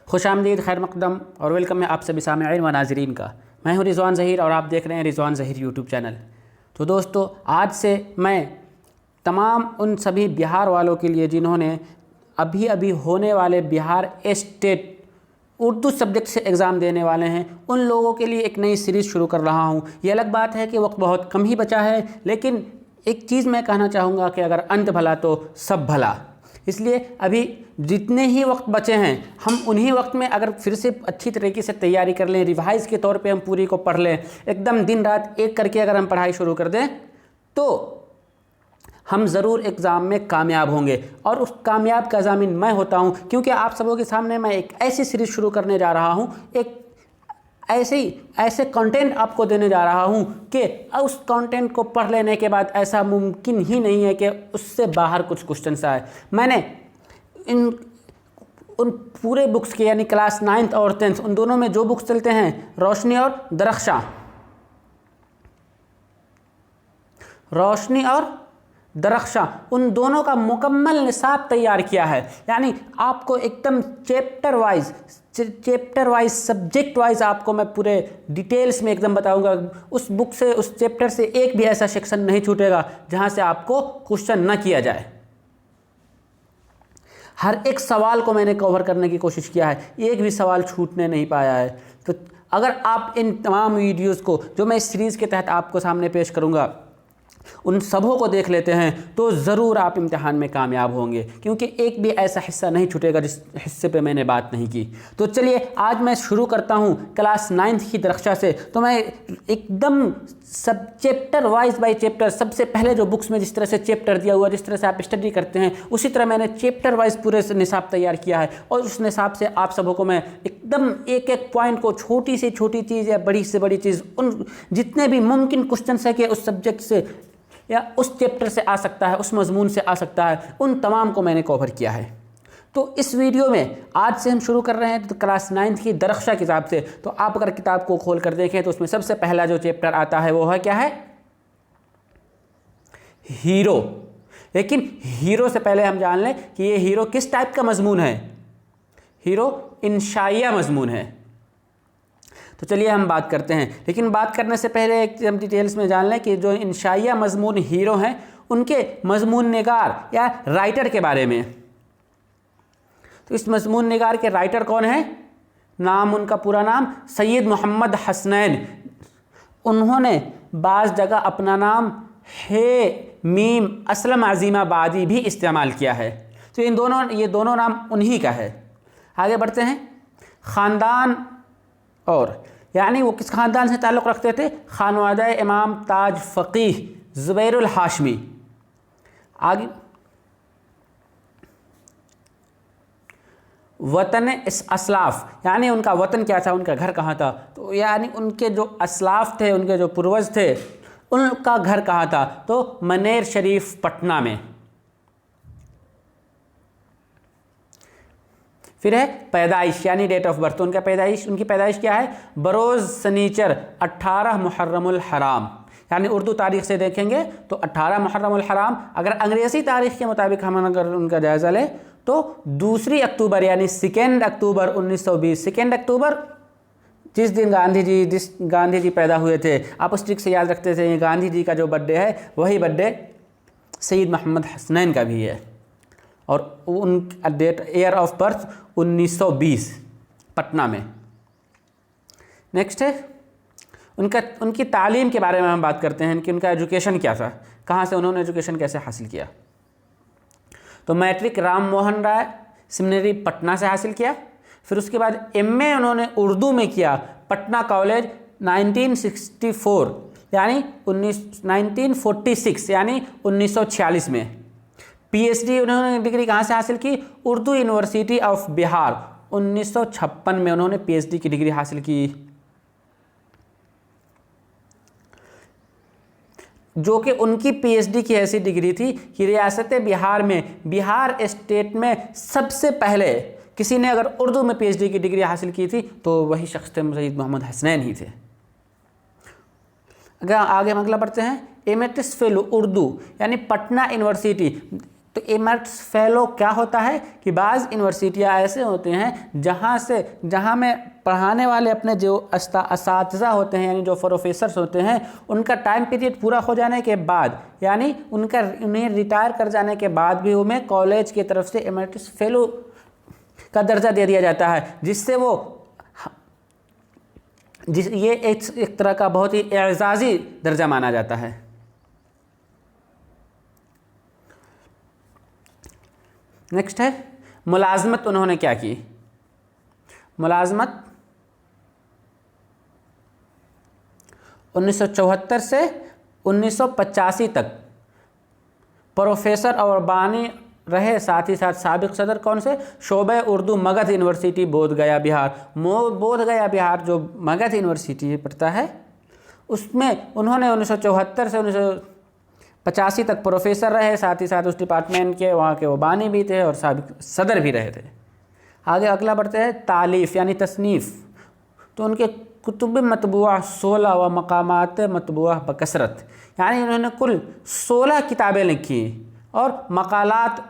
खुशामदीद, खैर मकदम और वेलकम है आप सभी सामईन व नाज़रीन का। मैं हूं रिज़वान ज़हीर और आप देख रहे हैं रिज़वान ज़हीर यूट्यूब चैनल। तो दोस्तों, आज से मैं तमाम उन सभी बिहार वालों के लिए जिन्होंने अभी अभी होने वाले बिहार स्टेट उर्दू सब्जेक्ट से एग्ज़ाम देने वाले हैं, उन लोगों के लिए एक नई सीरीज़ शुरू कर रहा हूं। ये अलग बात है कि वक्त बहुत कम ही बचा है, लेकिन एक चीज़ मैं कहना चाहूँगा कि अगर अंत भला तो सब भला। इसलिए अभी जितने ही वक्त बचे हैं, हम उन्हीं वक्त में अगर फिर से अच्छी तरीके से तैयारी कर लें, रिवाइज़ के तौर पे हम पूरी को पढ़ लें, एकदम दिन रात एक करके अगर हम पढ़ाई शुरू कर दें तो हम ज़रूर एग्ज़ाम में कामयाब होंगे। और उस कामयाब का ज़ामिन मैं होता हूं, क्योंकि आप सबों के सामने मैं एक ऐसी सीरीज़ शुरू करने जा रहा हूं, एक ऐसे कंटेंट आपको देने जा रहा हूं कि उस कंटेंट को पढ़ लेने के बाद ऐसा मुमकिन ही नहीं है कि उससे बाहर कुछ क्वेश्चन आए। मैंने उन पूरे बुक्स के, यानी क्लास 9th और 10th, उन दोनों में जो बुक्स चलते हैं, रोशनी और दरख्शां, उन दोनों का मुकम्मल निसाब तैयार किया है। यानी आपको एकदम चैप्टर वाइज सब्जेक्ट वाइज आपको मैं पूरे डिटेल्स में एकदम बताऊंगा। उस बुक से, उस चैप्टर से एक भी ऐसा सेक्शन नहीं छूटेगा जहां से आपको क्वेश्चन न किया जाए। हर एक सवाल को मैंने कवर करने की कोशिश किया है, एक भी सवाल छूटने नहीं पाया है। तो अगर आप इन तमाम वीडियोस को जो मैं इस सीरीज़ के तहत आपको सामने पेश करूंगा, उन सबों को देख लेते हैं तो ज़रूर आप इम्तिहान में कामयाब होंगे, क्योंकि एक भी ऐसा हिस्सा नहीं छूटेगा जिस हिस्से पे मैंने बात नहीं की। तो चलिए आज मैं शुरू करता हूं क्लास 9th की दरख्शा से। तो मैं एकदम सब चैप्टर वाइज बाय चैप्टर, सबसे पहले जो बुक्स में जिस तरह से चैप्टर दिया हुआ, जिस तरह से आप स्टडी करते हैं, उसी तरह मैंने चैप्टर वाइज पूरे से निसाब तैयार किया है। और उस निसाब से आप सबों को मैं एकदम एक एक पॉइंट को, छोटी से छोटी चीज़ या बड़ी से बड़ी चीज़, उन जितने भी मुमकिन क्वेश्चन है कि उस सब्जेक्ट से या उस चैप्टर से आ सकता है, उस मजमून से आ सकता है, उन तमाम को मैंने कवर किया है। तो इस वीडियो में आज से हम शुरू कर रहे हैं तो क्लास 9th की दरख्शा किताब से। तो आप अगर किताब को खोल कर देखें तो उसमें सबसे पहला जो चैप्टर आता है वो है क्या है? हीरो। लेकिन हीरो से पहले हम जान लें कि ये हीरो किस टाइप का मजमून है। हीरो इंशाइया मजमून है। तो चलिए हम बात करते हैं, लेकिन बात करने से पहले एक हम डिटेल्स में जान लें कि जो इंशाइया मजमून हीरो हैं, उनके मजमून निगार या राइटर के बारे में। तो इस मजमून निगार के राइटर कौन है? नाम, उनका पूरा नाम सैयद मोहम्मद हसनैन। उन्होंने बाज़ जगह अपना नाम हे मीम असलम अजीमाबादी भी इस्तेमाल किया है। तो ये दोनों नाम उन्हीं का है। आगे बढ़ते हैं। ख़ानदान, और यानी वो किस ख़ानदान से ताल्लुक़ रखते थे? खानवादा इमाम ताज फ़क़ीह ज़ुबैरुल हाशमी। आगे वतन असलाफ़, यानी उनका वतन क्या था, उनका घर कहाँ था? तो यानी उनके जो असलाफ़ थे, उनके जो पूर्वज थे, उनका घर कहाँ था? तो मनेर शरीफ पटना में। फिर है पैदाइश, यानी डेट ऑफ बर्थ। उनकी पैदाइश क्या है? बरोज़ सनीचर 18 मुहर्रमुल हराम। यानी उर्दू तारीख से देखेंगे तो 18 मुहर्रमुल हराम। अगर अंग्रेज़ी तारीख के मुताबिक हम अगर उनका जायज़ा लें तो 2 अक्टूबर यानी 2 अक्टूबर 1920। 2 अक्टूबर जिस दिन गांधी जी पैदा हुए थे, आप उस ट्रिक से याद रखते थे। गांधी जी का जो बर्थडे है वही बर्थडे सैयद मोहम्मद हसनैन का भी है, और उन date year of birth 1920 Patna में। नेक्स्ट है उनकी तालीम के बारे में हम बात करते हैं कि उनका एजुकेशन क्या था, कहाँ से उन्होंने एजुकेशन कैसे हासिल किया। तो मैट्रिक राम मोहन राय सेमिनरी पटना से हासिल किया। फिर उसके बाद एमए उन्होंने उर्दू में किया पटना कॉलेज 1964 यानी 1946 यानी 1946 में। पीएचडी उन्होंने डिग्री कहाँ से हासिल की? उर्दू यूनिवर्सिटी ऑफ बिहार 1956 में उन्होंने पीएचडी की डिग्री हासिल की, जो कि उनकी पीएचडी की ऐसी डिग्री थी कि रियासत बिहार में, बिहार स्टेट में सबसे पहले किसी ने अगर उर्दू में पीएचडी की डिग्री हासिल की थी तो वही शख्स थे सैयद मोहम्मद हसनैन ही थे। अगर आगे हम अगला पढ़ते हैं। एमेरिटस फेलो उर्दू यानी पटना यूनिवर्सिटी तो एमरिटस फेलो क्या होता है कि बाज़ यूनिवर्सिटियाँ ऐसे होते हैं जहाँ में पढ़ाने वाले अपने जो असातिज़ा होते हैं यानी जो प्रोफेसर्स होते हैं उनका टाइम पीरियड पूरा हो जाने के बाद यानी उन्हें रिटायर कर जाने के बाद भी उन्हें कॉलेज की तरफ से एमरिटस फेलो का दर्जा दे दिया जाता है, जिससे ये एक तरह का बहुत ही एजाज़ी दर्जा माना जाता है। नेक्स्ट है मुलाजमत उन्होंने क्या की। मुलाजमत 1974 से 1985 तक प्रोफेसर और बानी रहे, साथ ही साथ साबिक सदर कौन से, शोबे उर्दू मगध यूनिवर्सिटी बोधगया बिहार। बोधगया बिहार जो मगध यूनिवर्सिटी पड़ता है उसमें उन्होंने 1974 से 1985 तक प्रोफेसर रहे, साथ ही साथ उस डिपार्टमेंट के वहाँ के वो बानी भी थे और साबिक सदर भी रहे थे। आगे अगला बढ़ते हैं तालीफ़ यानी तसनीफ़। तो उनके कुतुब मतबूआ 16 व मकामात मतबूआ बकसरत, यानी उन्होंने कुल 16 किताबें लिखी और मकालात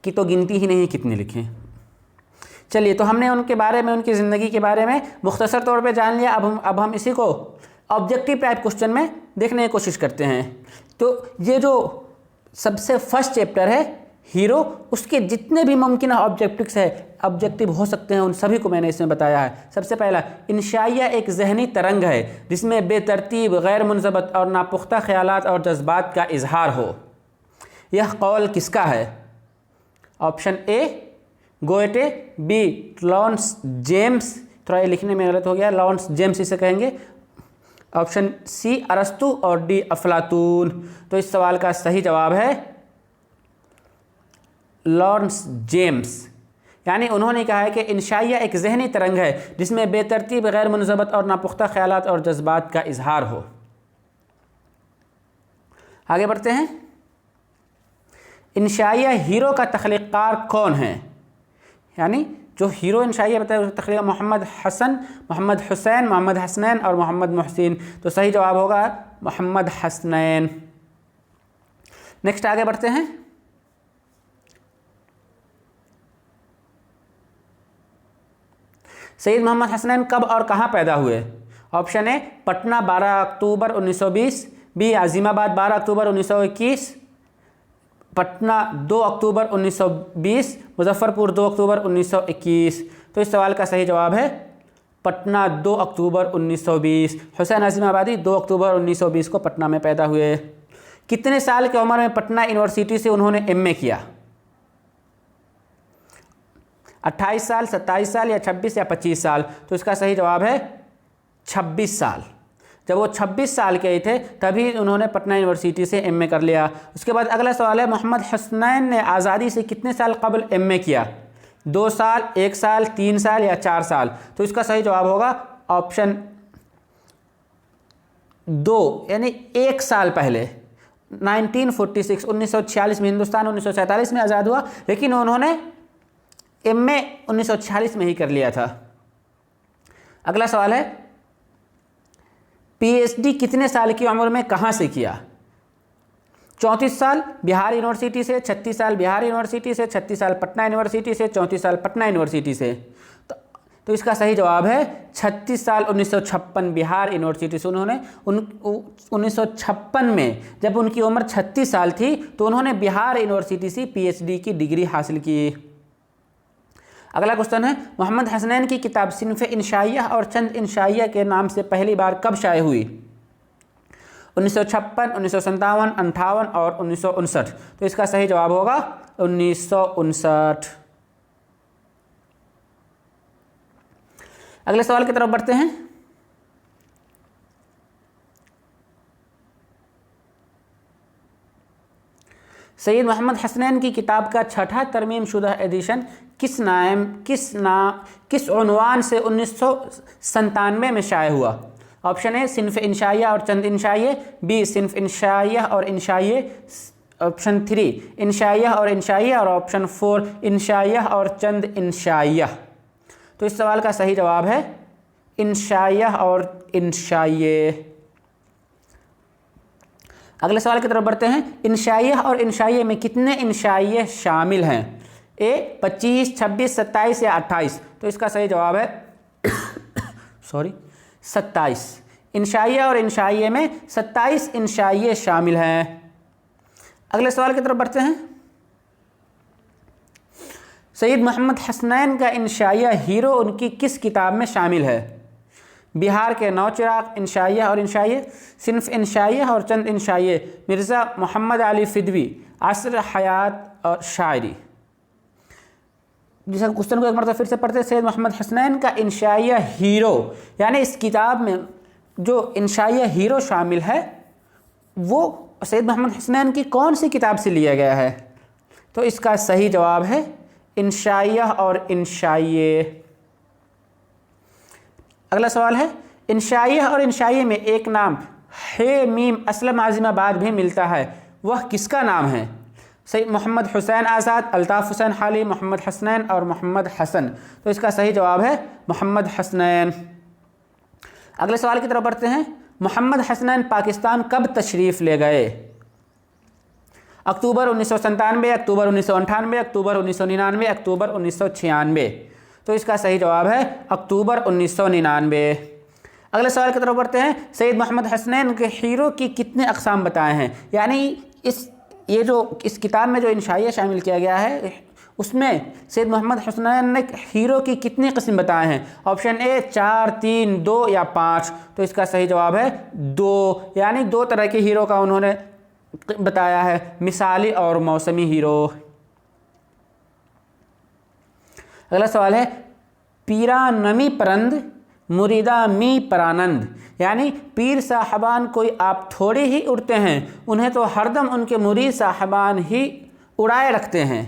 की तो गिनती ही नहीं कितने लिखे। चलिए, तो हमने उनके बारे में, उनकी ज़िंदगी के बारे में मुख्तसर तौर पे जान लिया। अब हम इसी को ऑब्जेक्टिव टाइप क्वेश्चन में देखने की कोशिश करते हैं। तो ये जो सबसे फर्स्ट चैप्टर है हीरो, उसके जितने भी मुमकिन ऑब्जेक्टिव हो सकते हैं उन सभी को मैंने इसमें बताया है। सबसे पहला, इंशाइया एक ज़हनी तरंग है जिसमें बेतरतीब, गैर मुनज़बत और नापुख्ता ख़यालात और जज्बात का इजहार हो। यह कौल किसका है? Option A Goethe, B Lawrence James, थोड़ा ये लिखने में गलत हो गया, लॉरेंस जेम्स इसे कहेंगे, ऑप्शन सी अरस्तु और डी अफलातून। तो इस सवाल का सही जवाब है लॉरेंस जेम्स। यानी उन्होंने कहा है कि इंशाइया एक ज़हनी तरंग है जिसमें बेतरतीब, गैर मुनज़बत और नापुख्ता ख़यालात और जज्बात का इजहार हो। आगे बढ़ते हैं। इंशाइया हीरो का तख्लीक़कार कौन है? यानी जो हीरो इंशाइया बताया उसका तख्लीक़ मोहम्मद हसन, मोहम्मद हुसैन, मोहम्मद हसनैन और मोहम्मद मुहसिन। तो सही जवाब होगा मोहम्मद हसनैन। नेक्स्ट आगे बढ़ते हैं। सैयद मोहम्मद हसनैन कब और कहाँ पैदा हुए? ऑप्शन ए पटना 12 अक्टूबर 1920, बी आज़िमाबाद 12 अक्टूबर 1921, पटना 2 अक्टूबर 1920, मुजफ्फरपुर 2 अक्टूबर 1921। तो इस सवाल का सही जवाब है पटना 2 अक्टूबर 1920। हुसैन आज़िमाबादी 2 अक्टूबर 1920 को पटना में पैदा हुए। कितने साल की उम्र में पटना यूनिवर्सिटी से उन्होंने एमए किया? 28 साल, 27 साल या 26 या 25 साल? तो इसका सही जवाब है 26 साल। जब वो 26 साल के थे तभी उन्होंने पटना यूनिवर्सिटी से एमए कर लिया। उसके बाद अगला सवाल है, मोहम्मद हसनैन ने आज़ादी से कितने साल कबल एमए किया? 2 साल, 1 साल, 3 साल या 4 साल? तो इसका सही जवाब होगा ऑप्शन 2, यानी 1 साल पहले। 1946 1946 में हिंदुस्तान 1947 में आज़ाद हुआ, लेकिन उन्होंने एमए 1946 में ही कर लिया था। अगला सवाल है, पीएचडी कितने साल की उम्र में कहाँ से किया? 34 साल बिहार यूनिवर्सिटी से, 36 साल बिहार यूनिवर्सिटी से, 36 साल पटना यूनिवर्सिटी से, 34 साल पटना यूनिवर्सिटी से? तो इसका सही जवाब है 36 साल 1956 बिहार यूनिवर्सिटी से। उन्होंने 1956 में जब उनकी उम्र 36 साल थी तो उन्होंने बिहार यूनिवर्सिटी से पीएचडी की डिग्री हासिल की। अगला क्वेश्चन है, मोहम्मद हसनैन की किताब सिन्फ़ इंशाइया और चंद इंशाइया के नाम से पहली बार कब शाये हुई? 1956, 1957, 58 और 1959? तो इसका सही जवाब होगा 1959। अगले सवाल की तरफ बढ़ते हैं। सैयद मोहम्मद हसनैन की किताब का छठा तरमीम शुदा एडिशन किस उन्वान से 1997 में शाये हुआ? ऑप्शन ए सिन्फ़ इंशाइया और चंद इंशाइया, बी सिन्फ़ इंशाइया और इंशाइया, ऑप्शन 3 इंशाइया और इंशाइया और ऑप्शन 4 इंशाइया और चंद इंशाइया? तो इस सवाल का सही जवाब है इंशाइया और इंशाइया। अगले सवाल की तरफ बढ़ते हैं। इंशाइय और इंशाइय में कितने इंशाइय शामिल हैं? ए 25, 26, 27 या 28? तो इसका सही जवाब है 27। इंशाइय और इंशाइय में 27 इंशाइय शामिल हैं। अगले सवाल की तरफ बढ़ते हैं। सैयद मोहम्मद हसनैन का इंशाइया हीरो उनकी किस किताब में शामिल है? बिहार के नौ चिराग, इंशाइया और इंशाइया, सिन्फ इंशाइया और चंद इंशाइया, मिर्ज़ा मोहम्मद अली फिदवी, असर हयात और शायरी। जिस क्वेश्चन को एक मरतबा फिर से पढ़ते हैं। सैयद मोहम्मद हसनैन का इंशाइया हीरो, यानी इस किताब में जो इंशाइया हीरो शामिल है वो सैयद मोहम्मद हसनैन की कौन सी किताब से लिया गया है? तो इसका सही जवाब है इंशाइया और इंशाइये। अगला सवाल है। इंशाइया और इंशाइये में एक नाम हे मीम असलम आज़िमाबाद भी मिलता है, वह किसका नाम है? सैयद मोहम्मद हुसैन आज़ाद, अल्ताफ़ हुसैन हाली, मोहम्मद हसनैन और मोहम्मद हसन। तो इसका सही जवाब है मोहम्मद हसनैन। अगले सवाल की तरफ बढ़ते हैं। मोहम्मद हसनैन पाकिस्तान कब तशरीफ़ ले गए? अक्टूबर 1997, अक्टूबर 1998, अक्टूबर 1999, अक्टूबर 1996। तो इसका सही जवाब है अक्टूबर 1999। अगले सवाल की तरफ बढ़ते हैं। सैयद मोहम्मद हसनैन के हीरो की कितने अक़साम बताए हैं? यानी इस किताब में जो इंशाइया शामिल किया गया है उसमें सैयद मोहम्मद हसनैन ने हीरो की कितनी किस्म बताए हैं? ऑप्शन ए 4, 3, 2 या 5। तो इसका सही जवाब है 2, यानी 2 तरह के हीरो का उन्होंने बताया है, मिसाली और मौसमी हीरो। अगला सवाल है। पीरा नमी परंद मुरीदा मी परानंद, यानी पीर साहबान कोई आप थोड़े ही उड़ते हैं, उन्हें तो हरदम उनके मुरीद साहबान ही उड़ाए रखते हैं।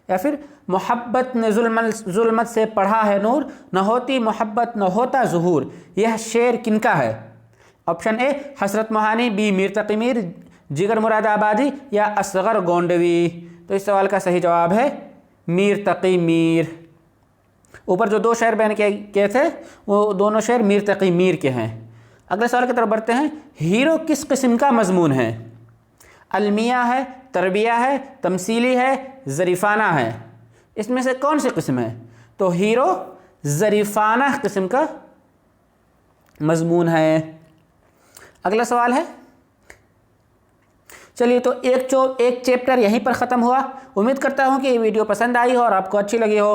या फिर मोहब्बत ने जुल्मत से पढ़ा है नूर, न होती मोहब्बत न होता ज़ुहूर, यह शेर किनका है? ऑप्शन ए हसरत मोहानी, बी मीर तकी मीर, जिगर मुरादाबादी या असगर गोंडवी। तो इस सवाल का सही जवाब है मीर तकी मीर। ऊपर जो 2 शेर बयान किए थे वो दोनों शेर मीर तकी मीर के हैं। अगले सवाल की तरफ बढ़ते हैं। हीरो किस किस्म का मजमून है? अलमिया है, तरबिया है, तमसीली है, ज़रीफ़ाना है? इसमें से कौन सी किस्म है? तो हीरो ज़रीफ़ाना किस्म का मजमून है। अगला सवाल है। चलिए, तो एक चैप्टर यहीं पर ख़त्म हुआ। उम्मीद करता हूँ कि ये वीडियो पसंद आई हो और आपको अच्छी लगी हो।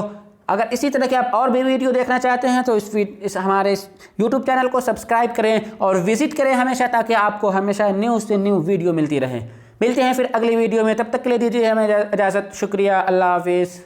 अगर इसी तरह के आप और भी वीडियो देखना चाहते हैं तो हमारे यूट्यूब चैनल को सब्सक्राइब करें और विज़िट करें हमेशा, ताकि आपको हमेशा न्यू से न्यू वीडियो मिलती रहे। मिलते हैं फिर अगली वीडियो में, तब तक के लिए दीजिए हमें इजाज़त। शुक्रिया, अल्लाह हाफिज़।